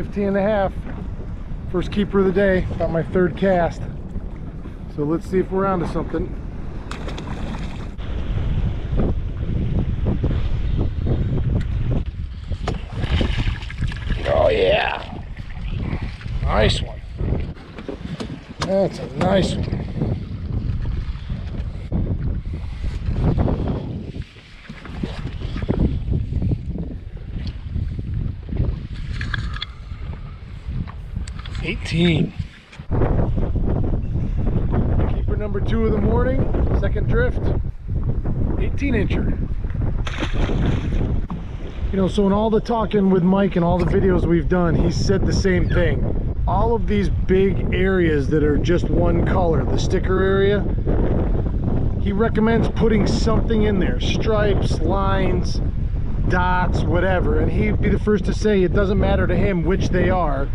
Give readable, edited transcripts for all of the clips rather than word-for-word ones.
15 and a half. First keeper of the day, about my third cast. So let's see if we're onto something. Oh yeah, nice one. That's a nice one. Keeper number 2 of the morning, second drift, 18-incher. You know, so in all the talking with Mike and all the videos we've done, he said the same thing. All of these big areas that are just one color, the sticker area, he recommends putting something in there, stripes, lines, dots, whatever, and he'd be the first to say it doesn't matter to him which they are,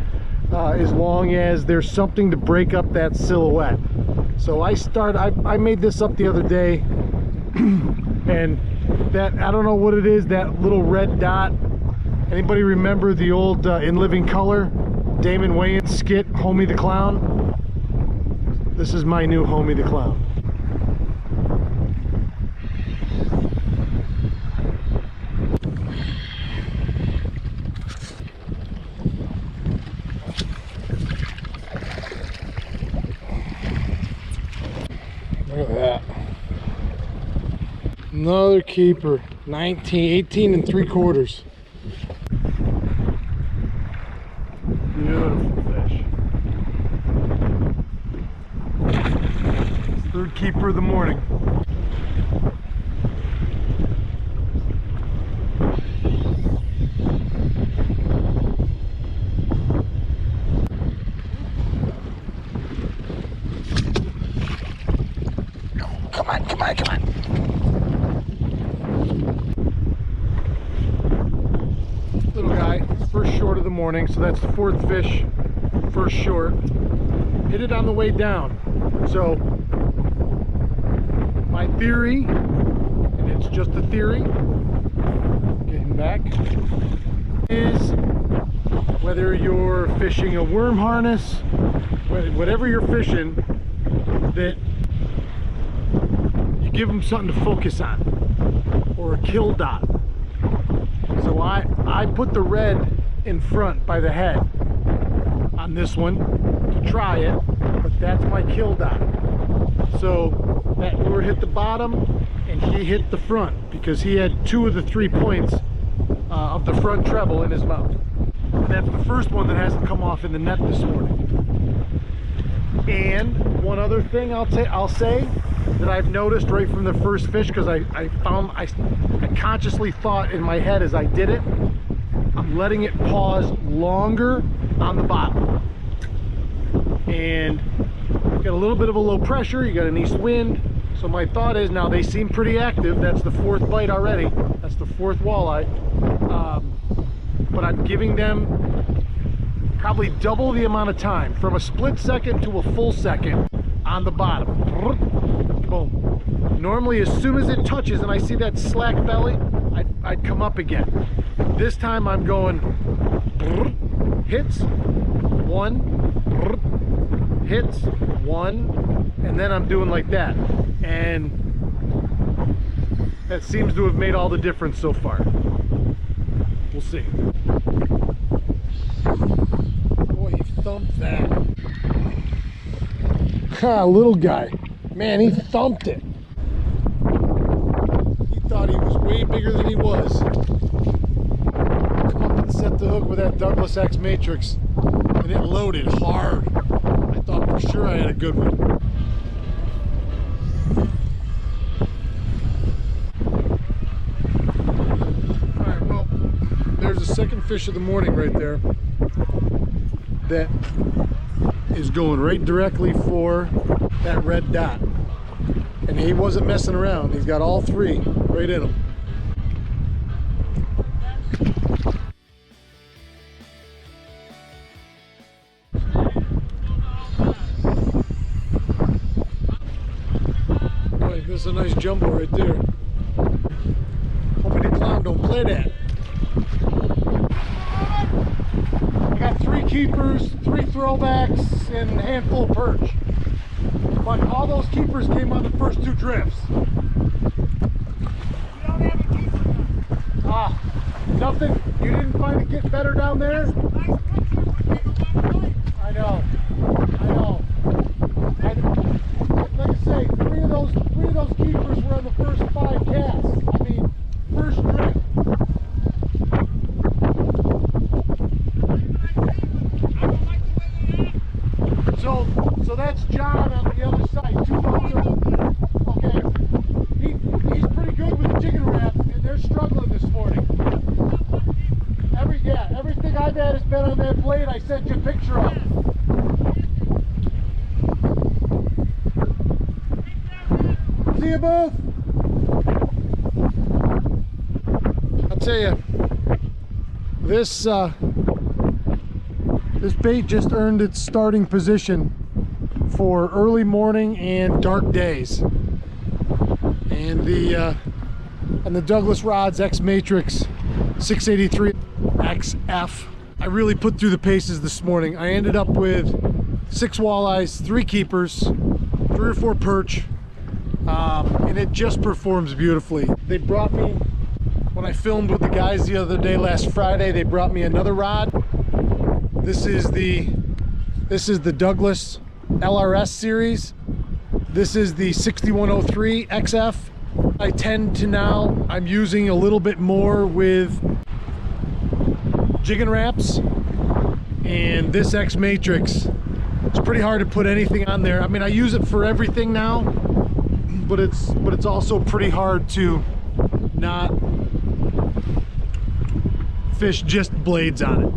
as long as there's something to break up that silhouette. So I made this up the other day, and that, I don't know what it is, that little red dot. Anybody remember the old In Living Color Damon Wayans skit, Homie the Clown? This is my new Homie the Clown. Look at that. Another keeper. 18 and 3/4. Beautiful fish. Third keeper of the morning. Come on. Little guy, first short of the morning, so that's the 4th fish, first short. Hit it on the way down. So, my theory, and it's just a theory, get him back, is whether you're fishing a worm harness, whatever you're fishing, that give them something to focus on, or a kill dot. So I put the red in front by the head on this one to try it, but that's my kill dot. So that lure hit the bottom and he hit the front because he had 2 of the 3 points of the front treble in his mouth. And that's the first one that hasn't come off in the net this morning. And one other thing I'll say that I've noticed right from the first fish, because I consciously thought in my head as I did it, I'm letting it pause longer on the bottom. And got a little bit of a low pressure, you got an east wind, so my thought is, now they seem pretty active, that's the 4th bite already, that's the 4th walleye, but I'm giving them probably double the amount of time, from a split second to a full second on the bottom. Boom. Normally as soon as it touches and I see that slack belly, I'd come up again. This time I'm going hits, 1, hits, 1, and then I'm doing like that. And that seems to have made all the difference so far. We'll see. Boy, he thumped that. Ha, little guy. Man, he thumped it. He thought he was way bigger than he was. Come up and set the hook with that Douglas X Matrix, and it loaded hard. I thought for sure I had a good one. Alright, well, there's the second fish of the morning right there that is going right directly for that red dot. And he wasn't messing around. He's got all 3 right in him. Boy, this is a nice jumbo right there. Homie the Clown, don't play that. I got 3 keepers, 3 throwbacks, and a handful of perch. But all those keepers came on the first 2 drifts. You don't have a keeper. Ah, nothing. You didn't find it get better down there? Nice picture, but they don't want to play. I know. Like I say, three of those keepers were on the first 5 casts. I mean, first drift. So that's John on the other side. 2 boats are, okay. He's pretty good with the jigging wrap, and they're struggling this morning. Everything I've had has been on that blade I sent you a picture of. See you both. I'll tell you, this bait just earned its starting position for early morning and dark days. And the Douglas Rods X Matrix 683 XF, I really put through the paces this morning. I ended up with 6 walleyes, 3 keepers, 3 or 4 perch, and it just performs beautifully. They brought me, when I filmed with the guys the other day last Friday, they brought me another rod. This is the Douglas LRS series. This is the 6103 XF. I tend to now, I'm using a little bit more with jigging wraps, and this X Matrix, it's pretty hard to put anything on there. I mean, I use it for everything now, but it's also pretty hard to not fish just blades on it.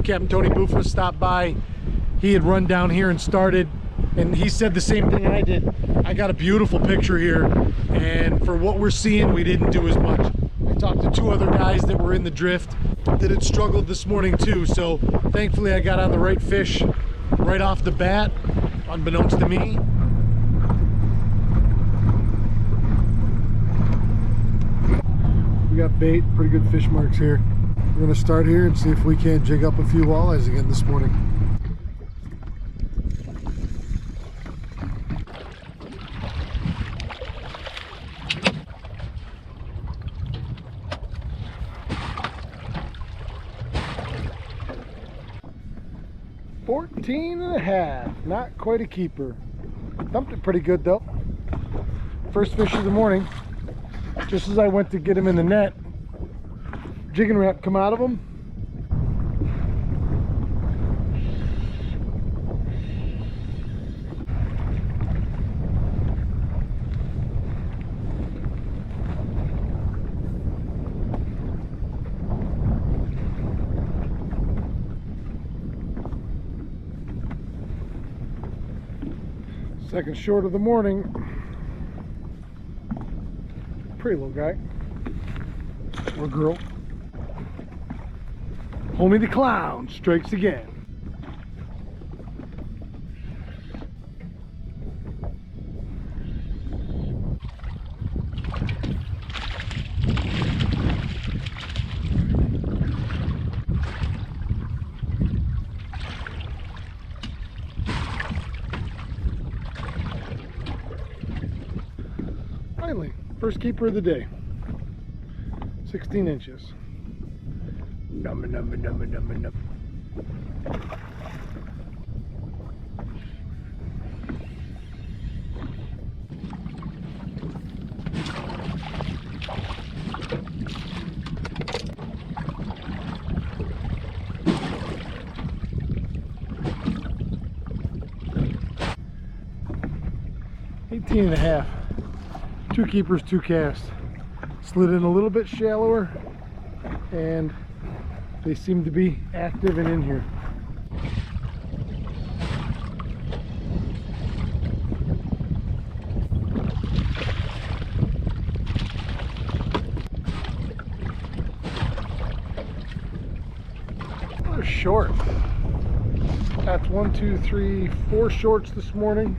Captain Tony Buffa stopped by. He had run down here and started, and he said the same thing I did. I got a beautiful picture here, and for what we're seeing, we didn't do as much. I talked to 2 other guys that were in the drift that had struggled this morning too, so thankfully I got on the right fish right off the bat, unbeknownst to me. We got bait, pretty good fish marks here. We're going to start here and see if we can't jig up a few walleyes again this morning. $14.5, not quite a keeper. Thumped it pretty good though. First fish of the morning. Just as I went to get him in the net, jigging wrap come out of him. Second short of the morning. Pretty little guy. Or girl. Homie the Clown strikes again. Finally, first keeper of the day. 16 inches. Number. 18.5. 2 keepers, 2 casts. Slid in a little bit shallower, and they seem to be active and in here. Another short. That's 1, 2, 3, 4 shorts this morning.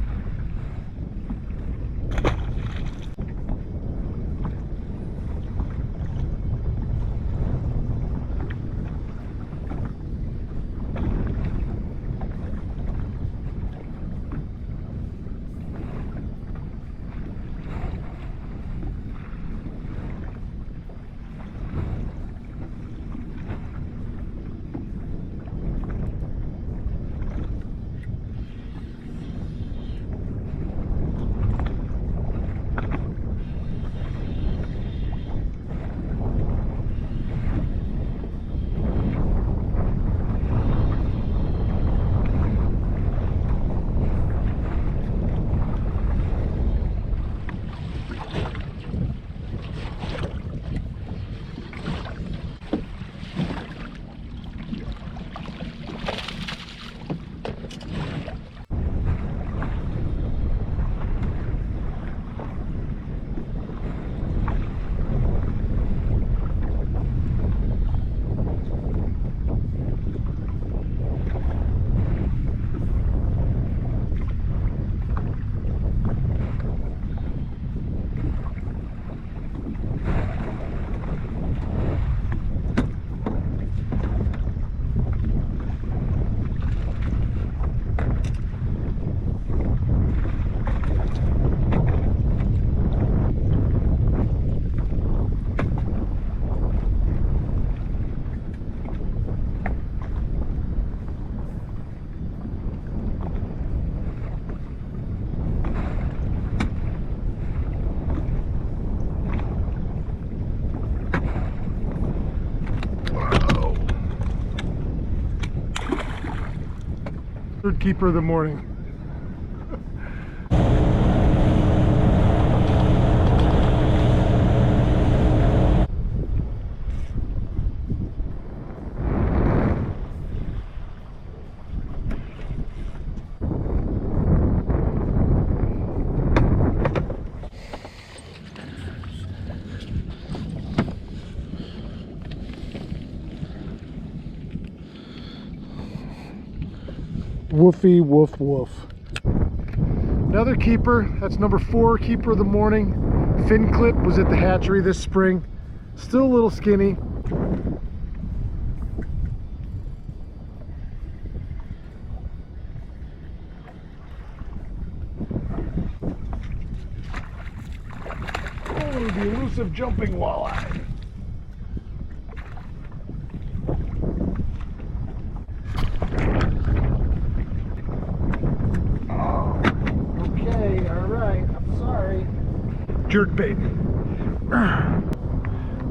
Third keeper of the morning. Woofy woof woof. Another keeper, that's number 4 keeper of the morning. Fin clip was at the hatchery this spring. Still a little skinny. Oh, the elusive jumping walleye. Jerkbait.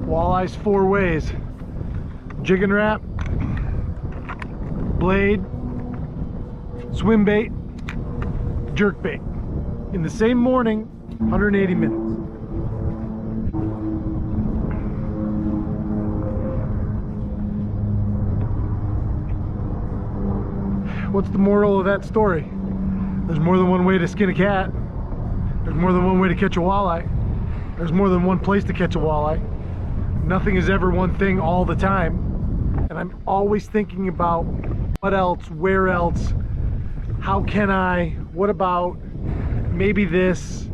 Walleyes 4 ways. Jigging wrap, blade, swim bait, jerkbait. In the same morning, 180 minutes. What's the moral of that story? There's more than one way to skin a cat. There's more than one way to catch a walleye. There's more than one place to catch a walleye. Nothing is ever one thing all the time. And I'm always thinking about what else, where else, how can I, what about, maybe this.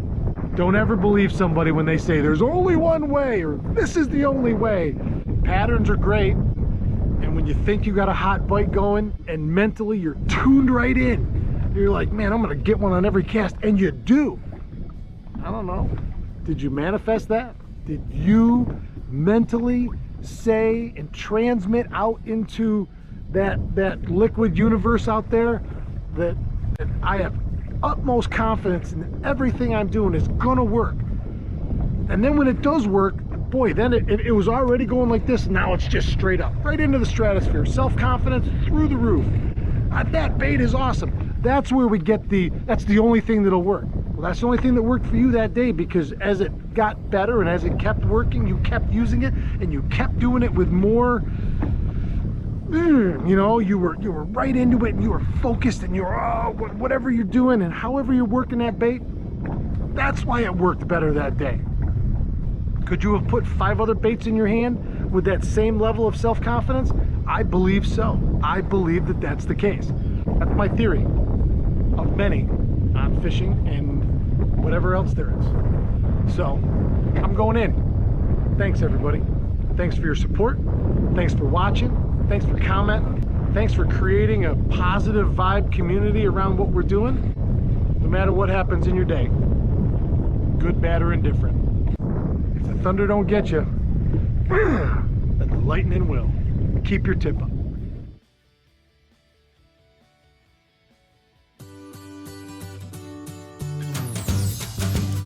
Don't ever believe somebody when they say there's only one way or this is the only way. Patterns are great. And when you think you got a hot bite going and mentally you're tuned right in, you're like, man, I'm gonna get one on every cast, and you do. I don't know. Did you manifest that? Did you mentally say and transmit out into that liquid universe out there that I have utmost confidence in everything I'm doing is gonna work? And then when it does work, boy, then it was already going like this, and now it's just straight up, right into the stratosphere. Self-confidence through the roof. That bait is awesome. That's where we get that's the only thing that'll work. Well, that's the only thing that worked for you that day, because as it got better and as it kept working, you kept using it and you kept doing it with more, you know, you were right into it and you were focused and you were, whatever you're doing and however you're working that bait, that's why it worked better that day. Could you have put 5 other baits in your hand with that same level of self-confidence? I believe so. I believe that that's the case. That's my theory of many on fishing and whatever else there is. So I'm going in. Thanks everybody. Thanks for your support. Thanks for watching. Thanks for commenting. Thanks for creating a positive vibe community around what we're doing. No matter what happens in your day, good, bad, or indifferent. If the thunder don't get you, then the lightning will. Keep your tip up.